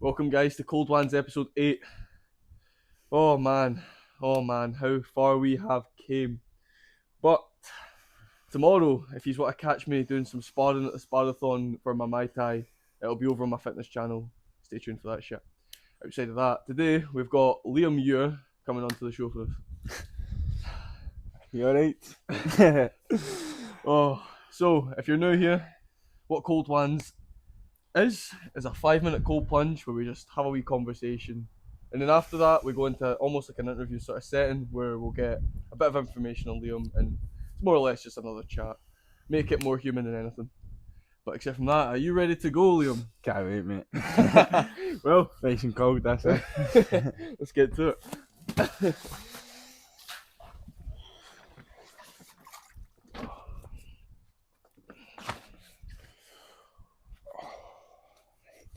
Welcome, guys, to Cold WANS episode 8. Oh man, how far we have came. But tomorrow, if you want to catch me doing some sparring at the Sparathon for my Mai Tai, it'll be over on my fitness channel. Stay tuned for that shit. Outside of that, today we've got Liam Muir coming onto the show for us. You alright? So if you're new here, what Cold WANS is a 5-minute cold plunge where we just have a wee conversation, and then after that we go into almost like an interview sort of setting where we'll get a bit of information on Liam, and it's more or less just another chat. Make it more human than anything. But except from that, are you ready to go, Liam? Can't wait, mate. Well, Nice and cold, that's it. let's get to it.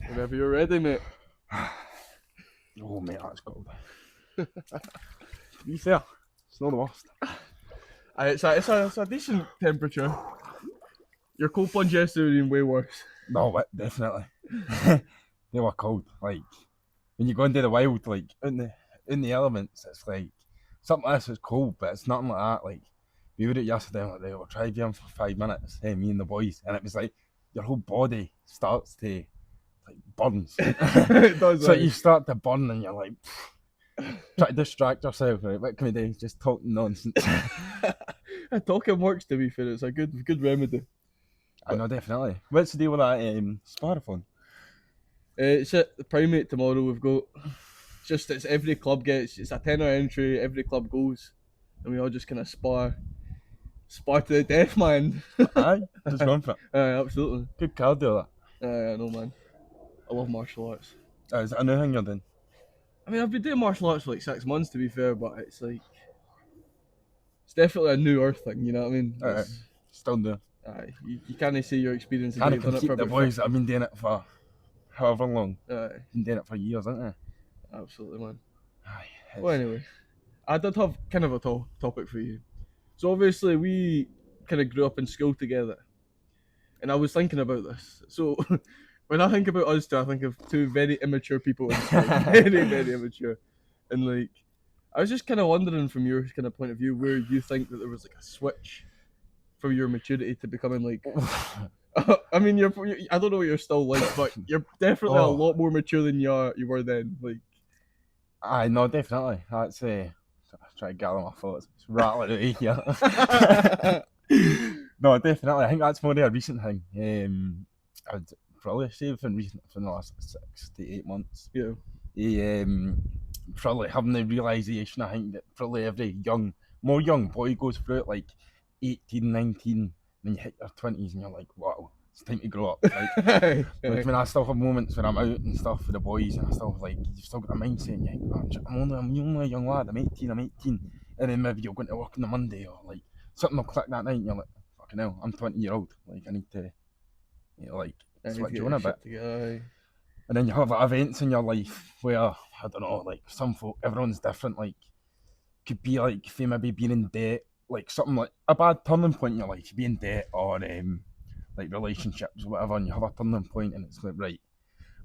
Whenever you're ready, mate. Oh, mate, that's cold. To be fair, it's not the worst. It's a decent temperature. Your cold plunge yesterday was way worse. No, but definitely. They were cold. Like, when you go into the wild, like, in the elements, it's like, something like this is cold, but it's nothing like that. Like, we were at yesterday, like, we'll try being for 5 minutes, me and the boys, and it was like, your whole body starts to, like, burns. It does. So you start to burn and you're like, try to distract yourself, right? What can we do? Just talk nonsense. Talking works, to be fair. It's a good remedy. I know, definitely. What's the deal with that Sparathon? It's at the Primate tomorrow. We've got it's every club gets, it's a tenner entry. Every club goes, and we all just kind of spar to the death, man. Aye, just going for it. Absolutely. Good cardio, that. I know, man. I love martial arts. Is that a new thing you're doing? I mean, I've been doing martial arts for like 6 months, to be fair, but it's like it's definitely a new earth thing. You know what I mean? Still doing. You can't say your experience. Can't keep the boys that have been doing it for however long. Been doing it for years, haven't they? Absolutely, man. Aye. Well, anyway, I did have kind of a topic for you. So obviously we kind of grew up in school together, and I was thinking about this. So when I think about us two, I think of two very immature people in school. Very, very immature. And like, I was just kind of wondering from your kind of point of view where you think that there was like a switch from your maturity to becoming like. I mean, I don't know what you're still like, but you're definitely a lot more mature than you were then. Like, I know, definitely. That's try to gather my thoughts. It's rattling out here. No, definitely. I think that's more of a recent thing. I'd probably say within the last 6 to 8 months. Yeah. Probably having the realisation, I think, that probably every young boy goes through it, like 18, 19, then you hit your 20s and you're like, wow, it's time to grow up. Like, like when I still have moments when I'm out and stuff with the boys, and I still like, you've still got a mindset and you think, oh, I'm only a young lad, I'm 18, and then maybe you're going to work on a Monday, or like something will click that night and you're like, fucking hell, I'm 20-year-old, like I need to, like, switch on a bit. And then you have events in your life where, I don't know, like some folk, everyone's different, like could be like for maybe being in debt, like something like a bad turning point in your life, you be in debt, or like relationships or whatever, and you have a turning point and it's like, right,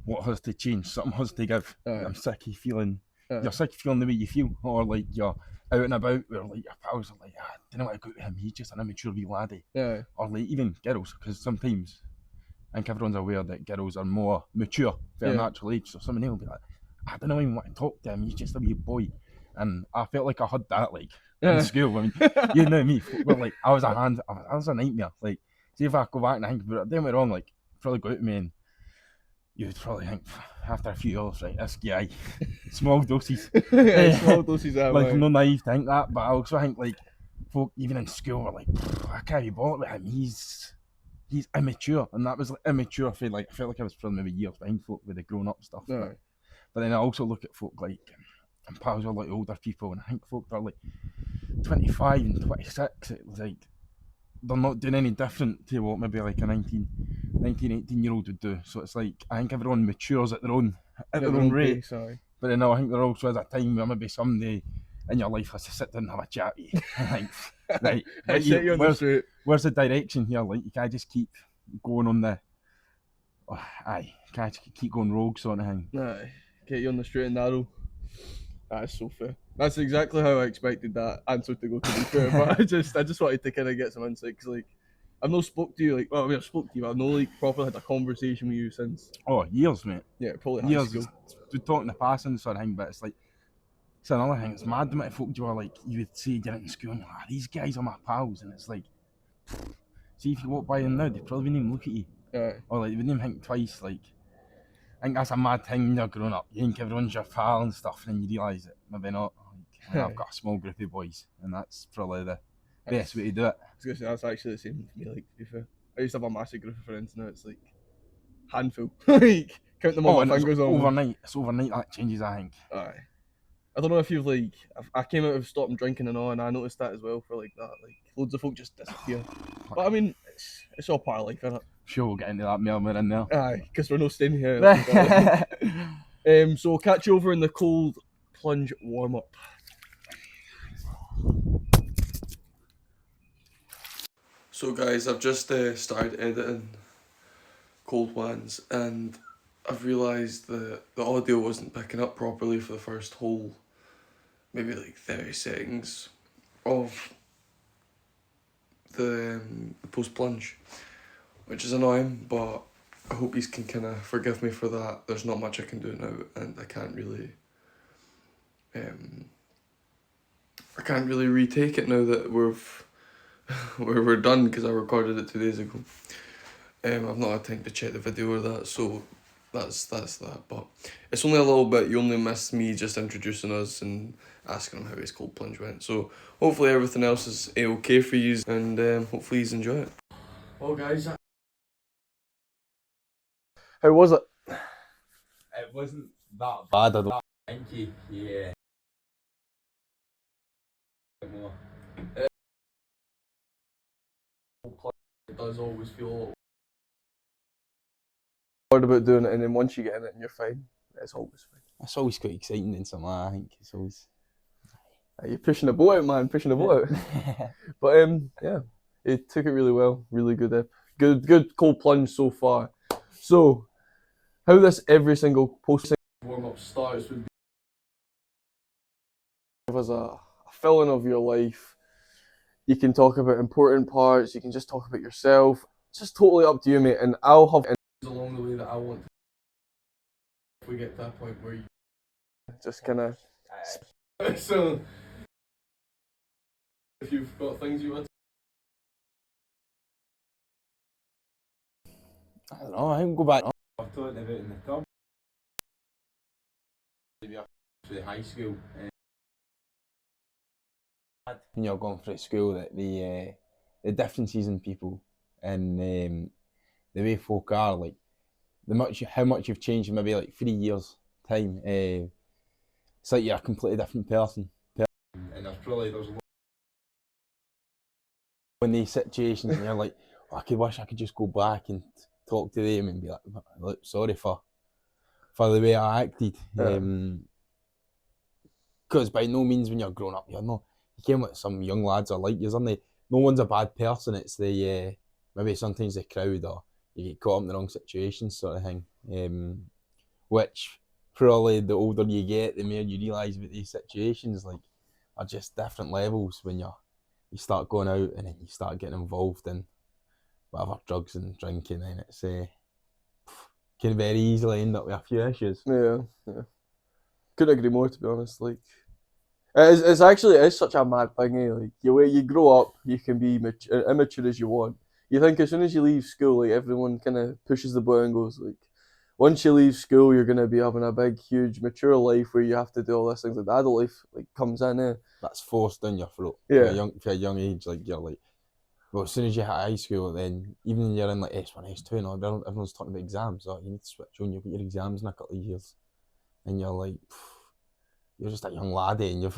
what has to change? Something has to give. I'm sick of feeling, you're sick of feeling the way you feel, or like you're out and about where like your pals are like, I don't know what I got with him, he's just an immature wee laddie. Or like even girls, because sometimes I think everyone's aware that girls are more mature for their natural age, so someone else will be like, I don't know even want to talk to him, he's just a wee boy. And I felt like I had that, like, in school. I mean, you know me, well, like, I was a nightmare. Like, see if I go back and think about it, don't get me wrong, like, probably go out to me and you'd probably think, after a few hours, right, this guy, small doses. Small doses, like, I'm not naive to think that, but I also think, like, folk, even in school, were like, I can't be bothered with him, he's immature. And that was, like, immature for, like, I felt like I was probably maybe years behind folk with the grown-up stuff. But then I also look at folk, like, and pals are like older people, and I think folk are like 25 and 26, it's like they're not doing any different to what maybe like a 19, 18-year-old would do. So it's like, I think everyone matures at their own rate. But then I think there also is a time where maybe somebody in your life has to sit down and have a chat with you. Like, right, where's the direction here? Like, you can't just keep going on oh, aye, can't keep going rogue sort of thing. Aye, get you on the straight and narrow. That's so fair. That's exactly how I expected that answer to go. To be fair, but I just wanted to kind of get some insight because like I've not spoke to you like well I mean I've spoke to you but I've not like properly had a conversation with you since Oh, years, mate. probably high Years. school. We're talking the passing sort of thing, but it's like it's another thing. It's mad the amount of folk you were like you would say you're in school and you're like, these guys are my pals, and it's like, see if you walk by them now, they probably wouldn't even look at you, or like they wouldn't even think twice. Like, I think that's a mad thing when you're growing up. You think everyone's your pal and stuff, and then you realise it maybe not. Like, I've got a small group of boys, and that's probably the best way to do it. I was gonna say that's actually the same for me. Like to be fair, I used to have a massive group of friends. Now it's like handful. Like count them on my fingers. Overnight. It's overnight that changes. I think. Aye. I don't know if you've like I came out of stopping drinking and all, and I noticed that as well for like that. Like loads of folk just disappear. But I mean, it's all part of life, isn't it? Sure, we'll get into that more in there. Aye, because we're not staying here. So catch you over in the cold plunge warm up. So guys, I've just started editing cold WANs, and I've realised that the audio wasn't picking up properly for the first whole maybe like 30 seconds of the post plunge, which is annoying, but I hope you can kind of forgive me for that. There's not much I can do now, and I can't really retake it now that we're done because I recorded it 2 days ago. I've not had time to check the video or that, so that's that. But it's only a little bit. You only missed me just introducing us and asking him how his cold plunge went. So hopefully everything else is okay for you, and hopefully you enjoy it. Well, guys, how was it? It wasn't that bad. I don't think yeah. It does always feel a little hard about doing it, and then once you get in it and you're fine, it's always fine. It's always quite exciting in something. I think it's always. You're pushing the boat out, man. Pushing the boat out. But yeah, it took it really well. Really good. Good cold plunge so far. So, how this every single post warm up starts would be give us a filling of your life. You can talk about important parts. You can just talk about yourself. It's just totally up to you, mate. And I'll have along the way that I want. If we get to that point where you just kind of so. If you've got things you want I don't know. I can go back. I've talked about in the club. Maybe through high school. When you're going through school, that the differences in people and the way folk are, like how much you've changed in maybe like 3 years time. It's like you're a completely different person. And there's in these situations, and you're like, oh, I could wish I could just go back and talk to them and be like, look, sorry for the way I acted. Because by no means when you're growing up, you came with some young lads are like you, no one's a bad person. It's the maybe sometimes the crowd or you get caught up in the wrong situations sort of thing. Which probably the older you get, the more you realise about these situations like are just different levels when you start going out and then you start getting involved in whatever drugs and drinking, and it's can very easily end up with a few issues. Yeah. Couldn't agree more, to be honest. Like, it's such a mad thing. Like, you grow up, you can be immature as you want. You think as soon as you leave school, like everyone kind of pushes the boat and goes like, once you leave school, you're gonna be having a big, huge, mature life where you have to do all these things. Like the adult life, like comes in. That's forced down your throat. Yeah. For a young age, like you're like. Well, as soon as you hit high school, then even when you're in like S1, S2, and all, everyone's talking about exams. So you need to switch on. You've got your exams in a couple of years, and you're like, you're just a young laddie, and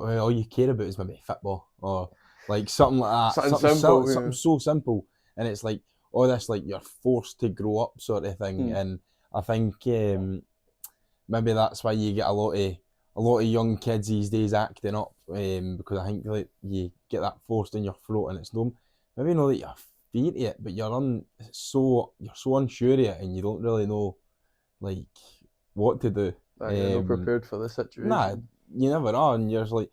all you care about is maybe football or like something like that. Something so simple, and it's like all this like you're forced to grow up sort of thing. And I think maybe that's why you get a lot of young kids these days acting up, because I think like you get that forced in your throat, and it's maybe not that you're fear to it, but you're so unsure of it, and you don't really know like what to do. You're not prepared for the situation. Nah, you never are, and you're like,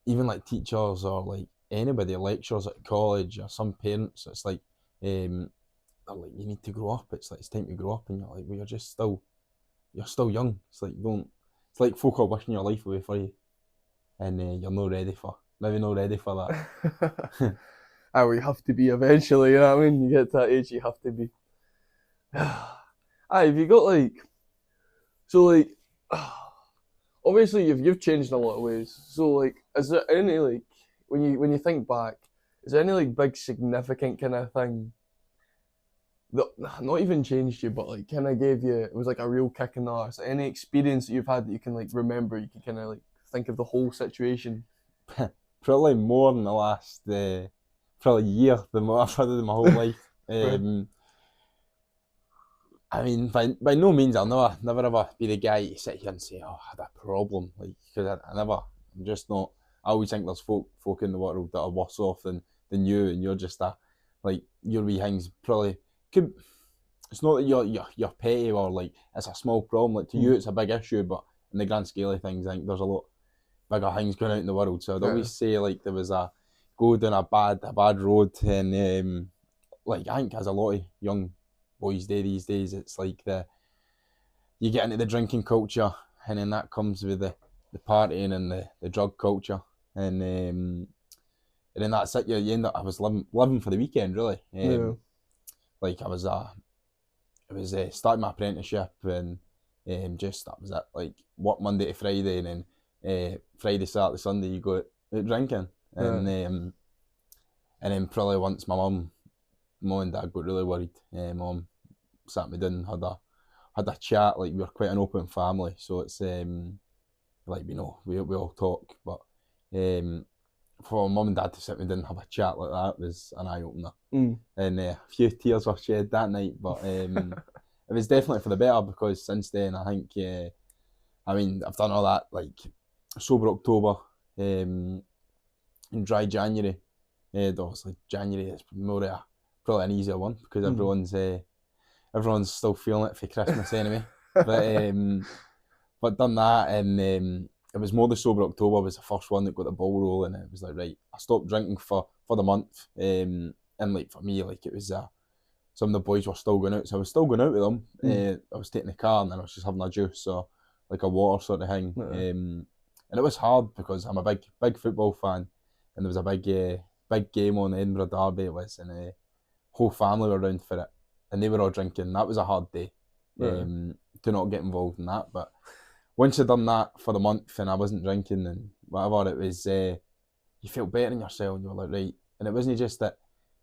even like teachers or like anybody, lecturers at college or some parents, it's like, they're like, you need to grow up. It's like it's time to grow up, and you're like, well, you're still young. It's like it's like folk are wishing your life away for you, and you're maybe not ready for that. We have to be eventually, you know what I mean? You get to that age, you have to be. Have you got like, so like, obviously you've changed in a lot of ways. So like, is there any like, when you think back, is there any like big significant kind of thing that not even changed you, but like kind of gave you, it was like a real kick in the arse? Like, any experience that you've had that you can like remember, you can kind of like think of the whole situation? Probably more than the last probably year than what I've had in my whole life. I mean, by no means I'll never ever be the guy to sit here and say, oh, I had a problem, like, because I'm just not. I always think there's folk in the world that are worse off than you, and you're just like, your wee things probably could. It's not that you're petty or like it's a small problem. Like to you, it's a big issue, but in the grand scale of things, I think there's a lot bigger things going out in the world. So I'd always say like there was go down a bad road, and like I think as a lot of young boys do these days, it's like you get into the drinking culture, and then that comes with the partying and the drug culture, and then that's it. You end up. I was living for the weekend really. Like I was starting my apprenticeship, and just that was it. Like work Monday to Friday, and then Friday, Saturday, Sunday you go out drinking, and then probably once my mum and dad got really worried, mum sat me down, had a chat. Like we were quite an open family, so it's like we all talk, but for mum and dad to sit me down and have a chat like that was an eye opener, and a few tears were shed that night, but it was definitely for the better, because since then I think I mean I've done all that, like sober October, and dry January. Obviously January is more probably an easier one, because everyone's still feeling it for Christmas anyway. But done that, and it was more the sober October was the first one that got the ball rolling. It was like, right, I stopped drinking for the month, and like for me, like it was some of the boys were still going out, so I was still going out with them. I was taking the car, and then I was just having a juice or like a water sort of thing. And it was hard because I'm a big football fan, and there was a big game on, the Edinburgh Derby it was, and the whole family were around for it, and they were all drinking. That was a hard day to not get involved in that. But once you'd done that for the month and I wasn't drinking and whatever, it was you felt better in yourself, and you were like, right. And it wasn't just that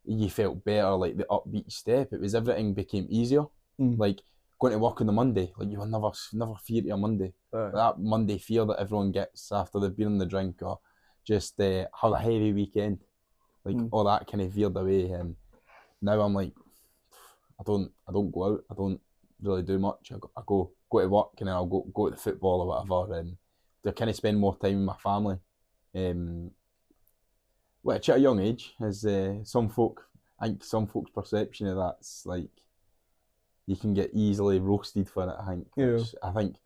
you felt better, like the upbeat step, it was everything became easier. Like going to work on the Monday, like you were never fear to a Monday. That Monday fear that everyone gets after they've been on the drink, or just have a heavy weekend, like all that kind of veered away. And now I'm like, I don't go out, I don't really do much. I go to work, and then I'll go to the football or whatever, and to kind of spend more time with my family. Which at a young age is I think some folks' perception of that's like you can get easily roasted for it. I think, which I think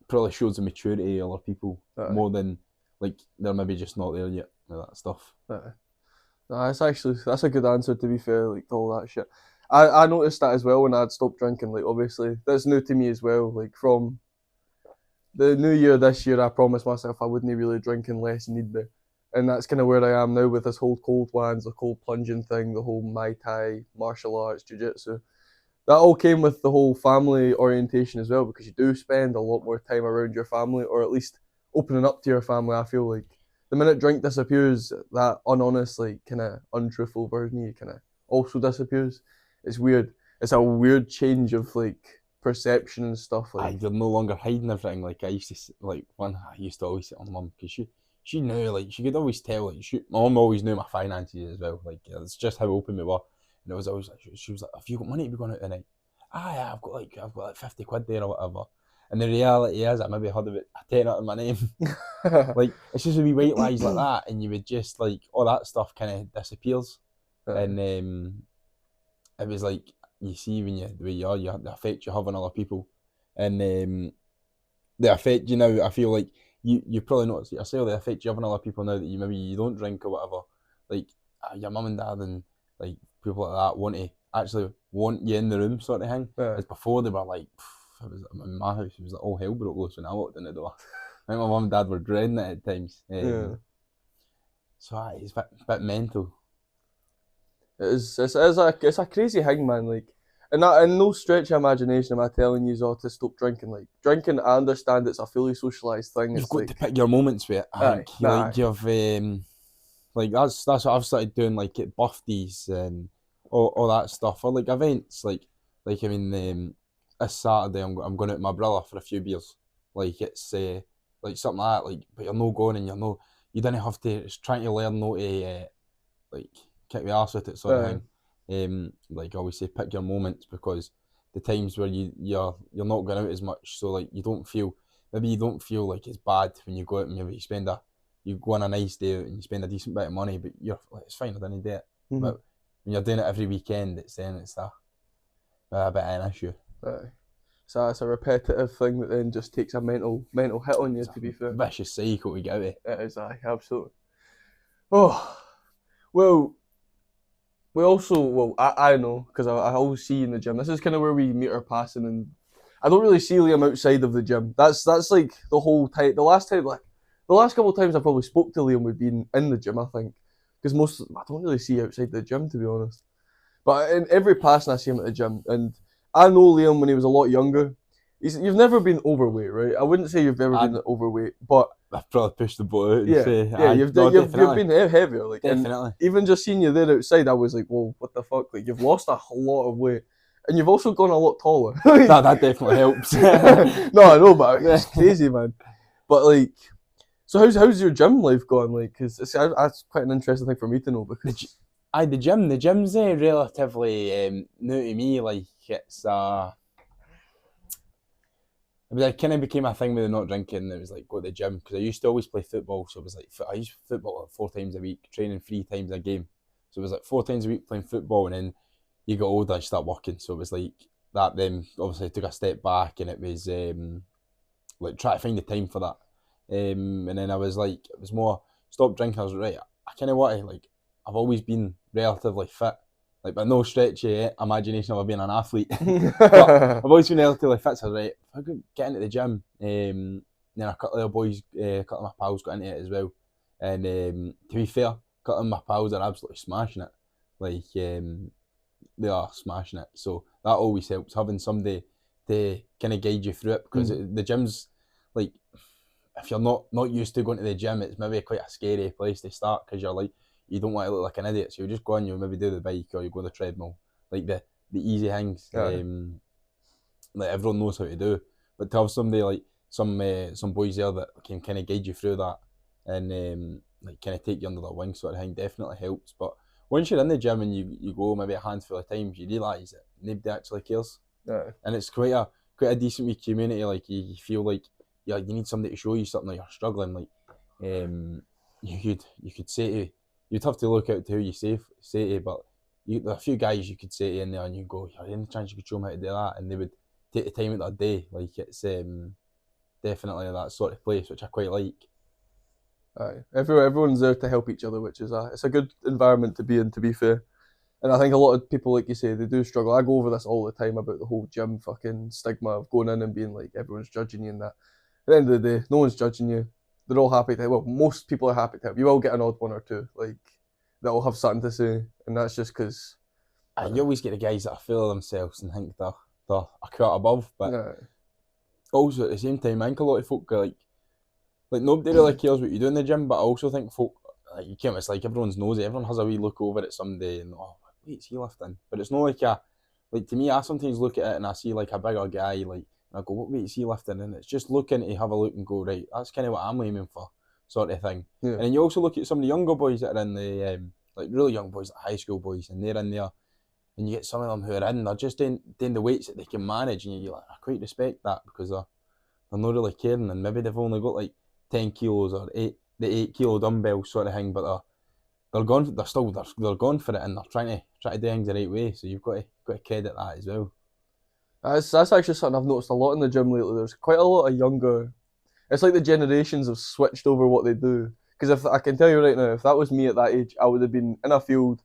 probably shows the maturity of other people more than like they're maybe just not there yet with that stuff. No, that's a good answer, to be fair, like all that shit. I noticed that as well when I'd stopped drinking. Like obviously that's new to me as well. Like from the new year this year, I promised myself I wouldn't really drink unless need be. And that's kind of where I am now with this whole cold WANs, the cold plunging thing, the whole Muay Thai, martial arts, jiu-jitsu. That all came with the whole family orientation as well, because you do spend a lot more time around your family, or at least opening up to your family. I feel like the minute drink disappears, that unhonest, like kind of untruthful version of you kind of also disappears. It's weird. It's a weird change of like perception and stuff. Like you're no longer hiding everything. Like I used to, like I used to always sit on mum, because she knew, like she could always tell. Like my mum always knew my finances as well. Like it's just how open we were. And it was always like she was like, "Have you got money to be going out tonight?" Yeah, I've got like 50 quid there or whatever. And the reality is, I maybe had about a tenner in my name. Like it's just a wee white lies like that, and you would just like all that stuff kind of disappears. and it was like, you see when you the way you are, the effect you have on other people, and the effect, I feel like you probably noticed it yourself, the effect you have on other people now that maybe you don't drink or whatever, like your mum and dad and like people like that want you in the room sort of thing. As before they were like, it was in my house, it was like all hell broke loose when I walked in the door. I think my mum and dad were dreading it at times. So it's a bit mental. It's a crazy thing, man. Like, and no stretch of imagination am I telling you all to stop drinking. Like, drinking, I understand it's a fully socialised thing. You've It's got like, to pick your moments with it. I think like you've like that's what I've started doing, like at birthdays and all that stuff, or like events, like I mean, this Saturday I'm going out with my brother for a few beers. Like it's like something like that. Like, but you're no going and you don't have to. It's trying to learn not to like kick the arse with it sort of thing. Like I always say, pick your moments, because the times where you're not going out as much, so like you don't feel like it's bad when you go out and maybe you go on a nice day out and you spend a decent bit of money, but you're like, it's fine, I didn't do it. But when you're doing it every weekend, it's a bit of an issue. So it's a repetitive thing that then just takes a mental hit on you, to be fair. Vicious cycle we get out of. It is, absolutely. Oh, well, I know, because I always see you in the gym. This is kind of where we meet our passing, and I don't really see Liam outside of the gym. That's like the whole time. The last couple of times I probably spoke to Liam would be in the gym, I think, because I don't really see outside the gym, to be honest. But in every passing I see him at the gym, and I know Liam when he was a lot younger. You've never been overweight, right? I wouldn't say you've ever been overweight, but I've probably pushed the boat out and you've been heavier, like, definitely. And even just seeing you there outside, I was like, "Whoa, what the fuck?" Like, you've lost a lot of weight, and you've also gone a lot taller. That definitely helps. No, I know, but it's crazy, man. But like, so how's your gym life going? Like, because that's quite an interesting thing for me to know, because the gym's relatively new to me. Like, it's it kind of became a thing with the not drinking. It was like, go to the gym, because I used to always play football, so it was like I used football like 4 times a week, training 3 times a game. So it was like 4 times a week playing football, and then you got older, you start working. So it was like that. Then obviously took a step back, and it was like try to find the time for that. And then I was like, it was more stop drinking. I was right. I kind of want to, like, I've always been relatively fit. Like, but no stretchy imagination of being an athlete. But I've always been relatively fit, so I was right, if I could get into the gym, then a couple of the boys, a couple of my pals got into it as well. And to be fair, a couple of my pals are absolutely smashing it. Like, they are smashing it. So that always helps, having somebody to kind of guide you through it, because the gym's, like, if you're not used to going to the gym, it's maybe quite a scary place to start, because you're like, you don't want to look like an idiot, so you just go on, you maybe do the bike or you go the treadmill, like the easy things, like everyone knows how to do. But to have somebody like some boys there that can kind of guide you through that, and like kind of take you under their wing sort of thing, definitely helps. But once you're in the gym and you go maybe a handful of times, you realise that nobody actually cares, and it's quite a decent wee community. Like, you feel like you need somebody to show you something that you're struggling. Like, you could say to, you'd have to look out to who you say to, but there are a few guys you could say to in there, and you go, "Are there any chance you could show them how to do that?" And they would take the time out of their day. Like, it's definitely that sort of place, which I quite like. Everyone's there to help each other, which is it's a good environment to be in, to be fair. And I think a lot of people, like you say, they do struggle. I go over this all the time about the whole gym fucking stigma of going in and being like, everyone's judging you and that. At the end of the day, no one's judging you. They're all happy to help. Well, most people are happy to help. You will get an odd one or two, like, that will have something to say, and that's just because. You always get the guys that are full of themselves and think they're a cut above, but also at the same time, I think a lot of folk are like nobody really cares what you do in the gym, but I also think folk, like, you can't. It's like everyone's nosy. Everyone has a wee look over at somebody and, oh, wait, is he lifting? But it's not like to me, I sometimes look at it and I see like a bigger guy, like, and I go, what weight is he lifting? And it's just looking to have a look and go, right, that's kind of what I'm aiming for, sort of thing. And then you also look at some of the younger boys that are in the like really young boys, like high school boys, and they're in there, and you get some of them who are they're just doing the weights that they can manage, and you're like, I quite respect that, because they're not really caring, and maybe they've only got like 10 kilos or the 8 kilo dumbbell sort of thing, but they're going. They're going for it, and they're trying to do things the right way. So you've got to credit that as well. That's actually something I've noticed a lot in the gym lately. There's quite a lot of younger. It's like the generations have switched over what they do. Because if I can tell you right now, if that was me at that age, I would have been in a field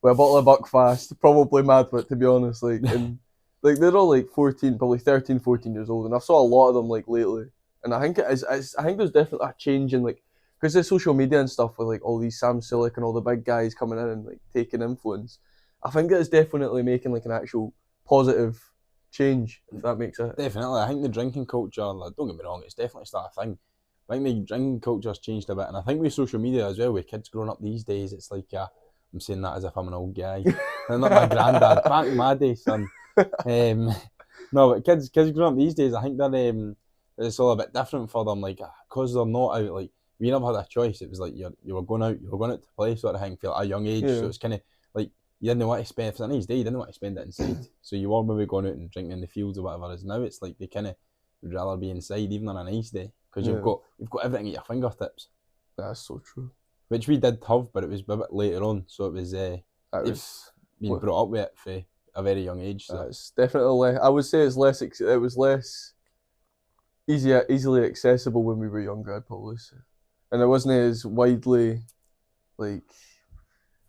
with a bottle of Buckfast, probably mad for it, to be honest. And they're all like 14, probably 13, 14 years old, and I've saw a lot of them like lately. And I think I think there's definitely a change in like because there's social media and stuff with like all these Sam Silik and all the big guys coming in and like taking influence. I think it's definitely making like an actual positive change, if that makes sense. Definitely, I think the drinking culture. Like, don't get me wrong, it's definitely still a thing. I think the drinking culture's changed a bit, and I think with social media as well, with kids growing up these days, it's like I'm saying that as if I'm an old guy. I'm not my granddad. Back in my day, son. No, but kids growing up these days, I think that it's all a bit different for them. Like, because they're not out. Like, we never had a choice. It was like you were going out to play, sort of thing, for like a young age. Yeah. So it's kind of like you didn't want to spend. For his day, you didn't want to spend it inside. So you were maybe going out and drinking in the fields or whatever. As now, it's like they kind of would rather be inside, even on a nice day, because you've got everything at your fingertips. That's so true. Which we did have, but it was a bit later on. So it was being brought up with it for a very young age. So it's definitely. I would say it's less. It was less easily accessible when we were younger. I'd probably say, and it wasn't as widely, like,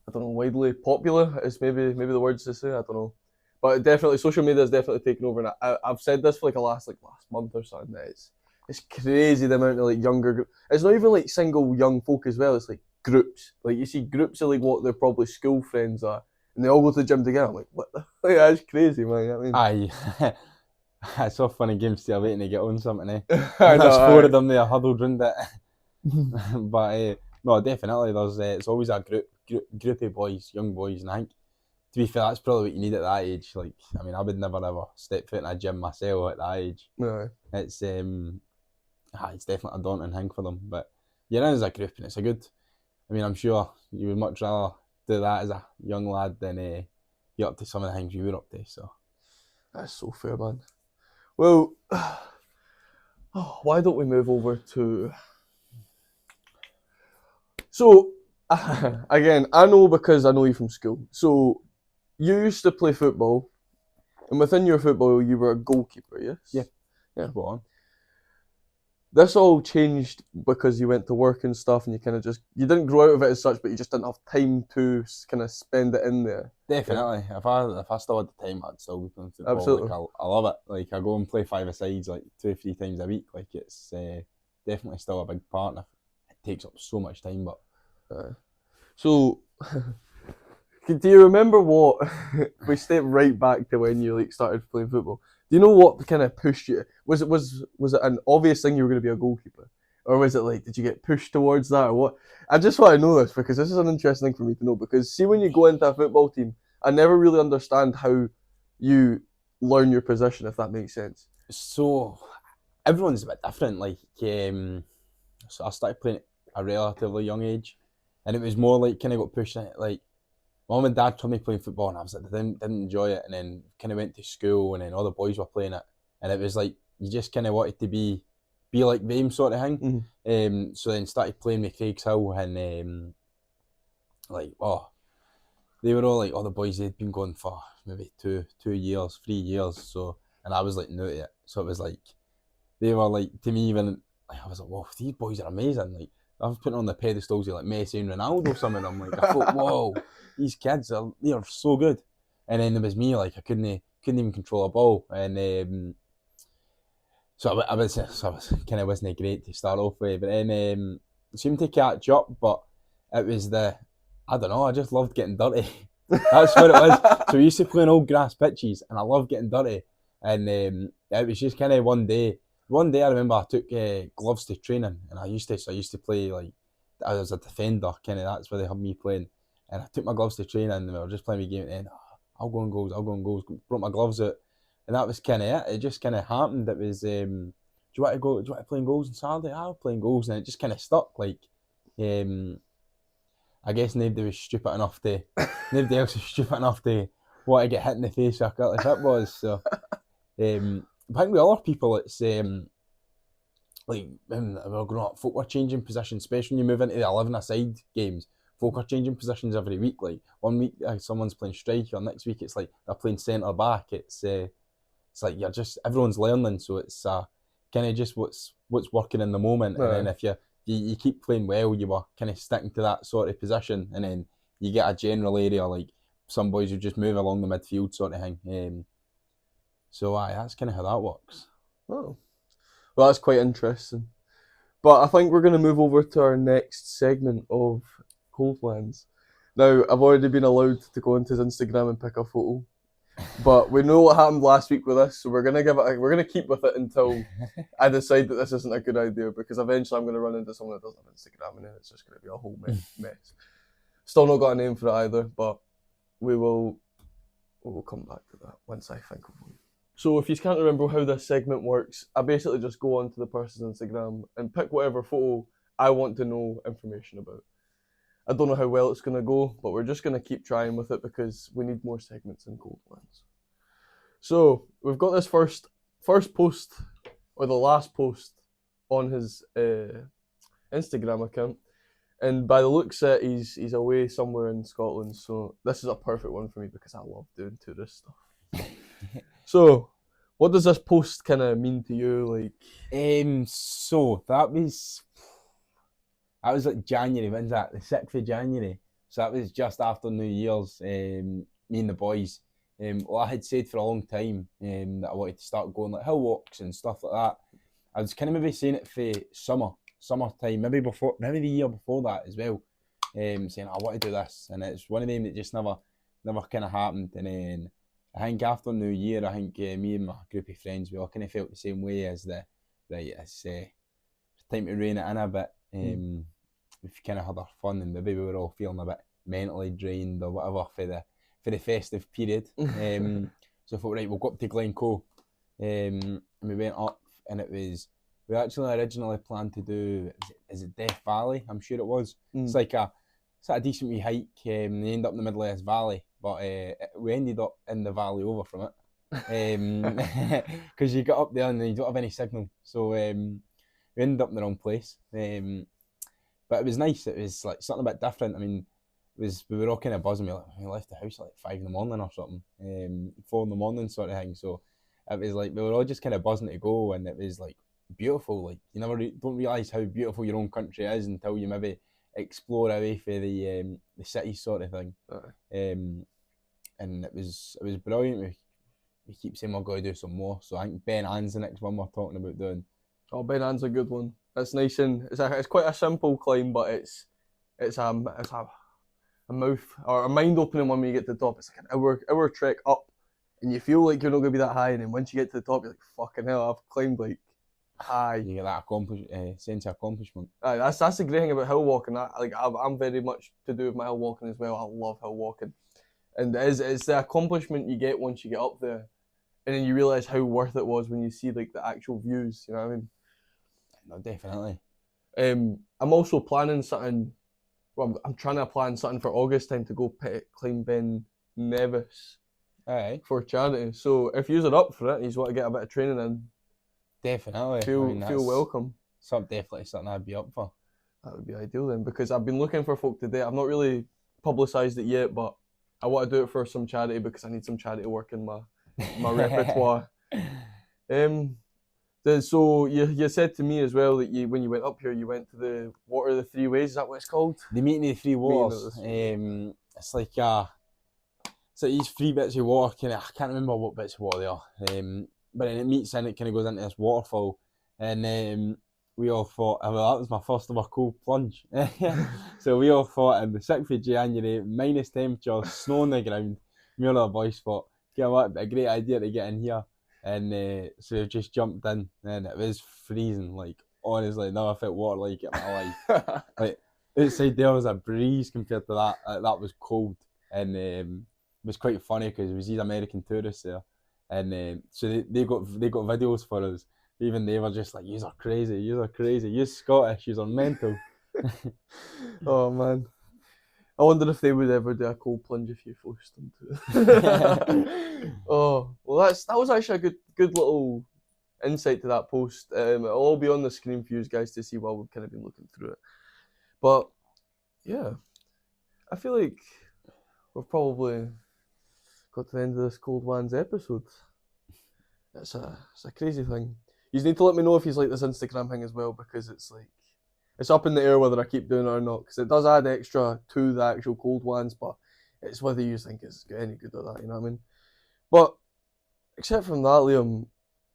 I don't know, widely popular as maybe the words to say. I don't know, but definitely social media has definitely taken over. And I've said this for like last month or something. That it's crazy the amount of like younger. It's not even like single young folk as well. It's like groups. Like you see groups of like what their probably school friends are. And they all go to the gym together. I'm like, what the? Like, that's crazy, man. I mean, aye, it's so funny games still waiting to get on something. I And there's know, four of them there huddled round it. But no, definitely there's it's always a group of boys, young boys, and I think to be fair, that's probably what you need at that age. Like, I mean, I would never ever step foot in a gym myself at that age. no. It's definitely a daunting thing for them. But you're in as a group, and it's a good. I mean, I'm sure you would much rather do that as a young lad than be up to some of the things you were up to. So That's so fair, man. Well, why don't we move over to? So, again, I know because I know you from school. So, you used to play football, and within your football, you were a goalkeeper, yes? Yeah. Go on. This all changed because you went to work and stuff, and you didn't grow out of it as such, but you just didn't have time to kind of spend it in there. Definitely. Yeah. If I still had the time, I'd still be playing football. Absolutely. Like, I love it. Like, I go and play 5-a-sides like 2-3 times a week. Like, it's definitely still a big part. It takes up so much time, but so do you remember what we step right back to when you like started playing football? Do you know what kind of pushed you? Was it an obvious thing you were going to be a goalkeeper, or was it like did you get pushed towards that, or what? I just want to know this because this is an interesting thing for me to know. Because see, when you go into a football team, I never really understand how you learn your position, if that makes sense. so everyone's a bit different. Like, so I started playing at a relatively young age, and it was more like kind of got pushed in it. Like, mum and dad told me playing football, and I was like, I didn't enjoy it. And then kind of went to school, and then all the boys were playing it, and it was like you just kind of wanted to be like them sort of thing. Mm-hmm. So then started playing with Craig's Hill, and they were all like, all the boys, they'd been going for maybe 2 years, 3 years. So, and I was like new to it, so it was like they were like to me even. Like, I was like, whoa, these boys are amazing. Like, I was putting on the pedestals of like Messi and Ronaldo, some of them. Like, I thought, whoa, these kids they are so good. And then there was me, like I couldn't even control a ball, and so I was kind of wasn't great to start off with, but then it seemed to catch up. But it was I don't know, I just loved getting dirty. That's what it was. So we used to play on old grass pitches, and I loved getting dirty. And it was just kind of one day. One day I remember I took gloves to training, and I used to play like I was a defender, kind of that's where they had me playing. And I took my gloves to training, and we were just playing a game. And I'll go on goals. Brought my gloves out, and that was kind of it. It just kind of happened. It was, do you want to go? Do you want to play goals on Saturday? I was playing goals, and it just kind of stuck. Like, I guess nobody else was stupid enough to want to get hit in the face like that was. So, I think with other people, it's like when we were growing up, folk were changing positions, especially when you move into the 11-a-side games. folk are changing positions every week. Like one week someone's playing striker, next week it's like they're playing centre back. It's like you're just everyone's learning, so it's kind of just what's working in the moment. And then if you keep playing well, you were kind of sticking to that sort of position, and then you get a general area like some boys who just move along the midfield sort of thing. So that's kind of how that works. Oh, well, that's quite interesting. But I think we're going to move over to our next segment of WANS. Now, I've already been allowed to go into his Instagram and pick a photo, but we know what happened last week with this, so we're gonna keep with it until I decide that this isn't a good idea, because eventually I'm going to run into someone that doesn't have Instagram, and then it's just going to be a whole mess. Still not got a name for it either, but we will come back to that once I think of one. So if you can't remember how this segment works, I basically just go onto the person's Instagram and pick whatever photo I want to know information about. I don't know how well it's going to go, but we're just going to keep trying with it because we need more segments in WANS. So we've got this first post, or the last post, on his Instagram account. And by the looks of it, he's away somewhere in Scotland, so this is a perfect one for me because I love doing tourist stuff. So, what does this post kind of mean to you? Like, so that was like January. When's that? The 6th of January. So that was just after New Year's. Me and the boys. Well, I had said for a long time that I wanted to start going like hill walks and stuff like that. I was kind of maybe saying it for summertime, maybe the year before that as well. Saying I want to do this, and it's one of them that just never kind of happened. And then I think after New Year, I think me and my group of friends, we all kind of felt the same way as it's time to rein it in a bit. We've kind of had our fun, and maybe we were all feeling a bit mentally drained or whatever for the festive period. So I thought, right, we'll go up to Glencoe. And we went up, and we actually originally planned to do, is it Death Valley? I'm sure it was. It's like a decent wee hike. They end up in the middle of this valley, but we ended up in the valley over from it. Because you get up there and you don't have any signal. So we ended up in the wrong place. But it was nice. It was like something a bit different. I mean, we were all kind of buzzing. We left the house at like 5 in the morning or something, 4 in the morning sort of thing. So it was like we were all just kind of buzzing to go, and it was like beautiful. Like you never don't realise how beautiful your own country is until you maybe explore away for the cities sort of thing. And it was brilliant. We keep saying we're going to do some more. So I think Ben Ann's the next one we're talking about doing. Oh, Ben Ann's a good one. It's nice, and it's quite a simple climb, but it's a mouth or a mind opening one when you get to the top. It's like an hour trek up, and you feel like you're not gonna be that high, and then once you get to the top, you're like, fucking hell, I've climbed like high. You get that sense of accomplishment. That's the great thing about hill walking. I'm very much to do with my hill walking as well. I love hill walking, and it's the accomplishment you get once you get up there, and then you realise how worth it was when you see like the actual views. You know what I mean? No, definitely. I'm also planning something. Well, I'm trying to plan something for August time to go climb Ben Nevis. Aye. For charity. So if you're up for it and you want to get a bit of training in, definitely feel welcome. Definitely something I'd be up for. That would be ideal then, because I've been looking for folk today. I've not really publicised it yet, but I want to do it for some charity because I need some charity work in my repertoire. So you said to me as well that when you went up here, you went to the Water of the Three Ways. Is that what it's called? The Meeting of the Three Waters. It's like these 3 bits of water. I can't remember what bits of water they are. But then it meets in, it kind of goes into this waterfall, and we all thought, well, that was my first ever cold plunge. So we all thought on the 6th of January, minus temperature, snow on the ground. Me and our boys thought, you know what, a great idea to get in here. And so we just jumped in, and it was freezing. Like honestly, never felt water like it in my life. Like outside there was a breeze compared to that. That was cold, and it was quite funny because it was these American tourists there, and so they got videos for us. Even they were just like, "Yous are crazy. You're Scottish. Yous are mental." Oh man. I wonder if they would ever do a cold plunge if you forced them to. Oh, well, that was actually a good little insight to that post. It'll all be on the screen for you guys to see while we've kind of been looking through it. But yeah, I feel like we've probably got to the end of this Cold WANS episode. It's a crazy thing. You need to let me know if he's like this Instagram thing as well, because it's like it's up in the air whether I keep doing it or not, because it does add extra to the actual Cold WANS, but it's whether you think it's any good or that, you know what I mean? But except from that, Liam,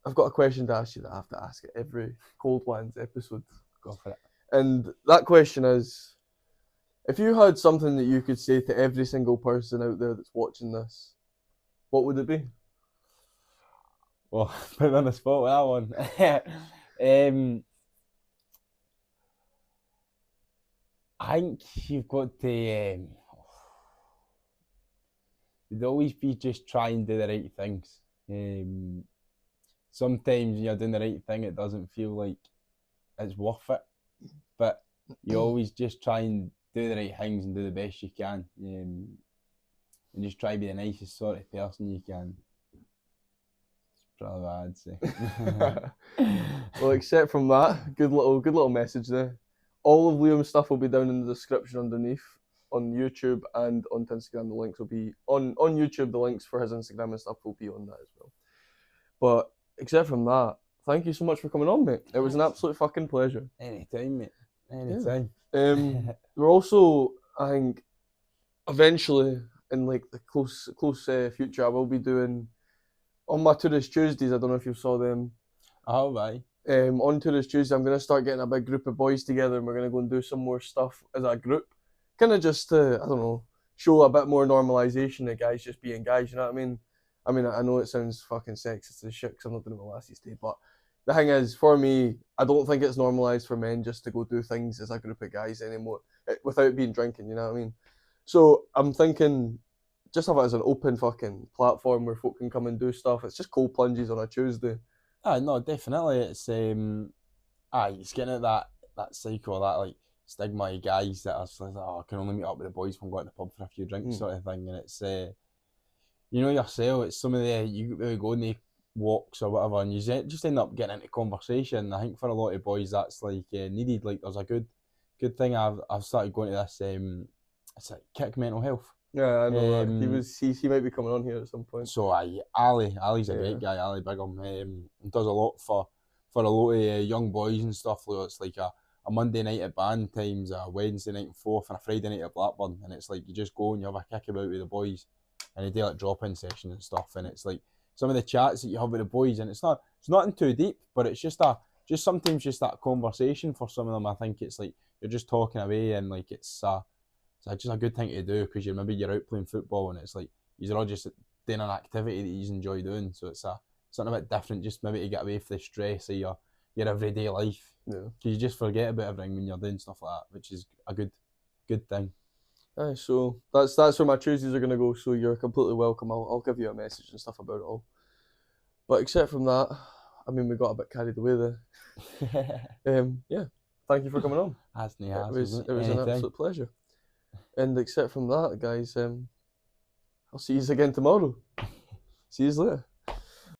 I've got a question to ask you that I have to ask at every Cold WANS episode. Go for it. And that question is, if you had something that you could say to every single person out there that's watching this, what would it be? Well, put me on the spot with that one. I think you've got to. You'd always be just try and do the right things. Sometimes when you're doing the right thing, it doesn't feel like it's worth it. But you always just try and do the right things and do the best you can. And just try to be the nicest sort of person you can. It's probably what I'd say. Well, except from that, good little message there. All of Liam's stuff will be down in the description underneath on YouTube and on Instagram. The links will be on YouTube. The links for his Instagram and stuff will be on that as well. But except from that, thank you so much for coming on, mate. It was an absolute fucking pleasure. Anytime, mate. Anytime. We're also, I think, eventually in like the close future, I will be doing on my Tourist Tuesdays. I don't know if you saw them. Oh, bye. On Tourist Tuesday, I'm going to start getting a big group of boys together, and we're going to go and do some more stuff as a group. Kind of just to, I don't know, show a bit more normalisation of guys just being guys, you know what I mean? I mean, I know it sounds fucking sexist as shit because I'm not doing it my lassies day, but the thing is, for me, I don't think it's normalised for men just to go do things as a group of guys anymore without being drinking, you know what I mean? So I'm thinking, just have it as an open fucking platform where folk can come and do stuff. It's just cold plunges on a Tuesday. No, definitely. It's it's getting at that cycle, that like stigma of guys that are like, oh, I can only meet up with the boys when going to the pub for a few drinks, sort of thing. And it's you know yourself, it's some of the you go on the walks or whatever, and you just end up getting into conversation. I think for a lot of boys that's like needed. Like there's a good thing I've started going to this. It's like Kick Mental Health. Yeah, I know that. He might be coming on here at some point. So Ali's a great guy. Ali Bigham does a lot for a lot of young boys and stuff. It's like a Monday night at band times, a Wednesday night and Forth, and a Friday night at Blackburn. And it's like you just go and you have a kick about with the boys, and you do like drop-in sessions and stuff. And it's like some of the chats that you have with the boys, and it's nothing too deep, but it's just sometimes just that conversation for some of them. I think it's like you're just talking away, and like it's just a good thing to do because you're out playing football, and it's like you're all just doing an activity that you enjoy doing. So it's something a bit different, just maybe to get away from the stress of your everyday life. Yeah. Because you just forget about everything when you're doing stuff like that, which is a good thing. So that's where my Tuesdays are gonna go. So you're completely welcome. I'll give you a message and stuff about it all. But except from that, I mean, we got a bit carried away there. Yeah. Thank you for coming on. It was an absolute pleasure. And except from that, guys, I'll see you again tomorrow. See you later.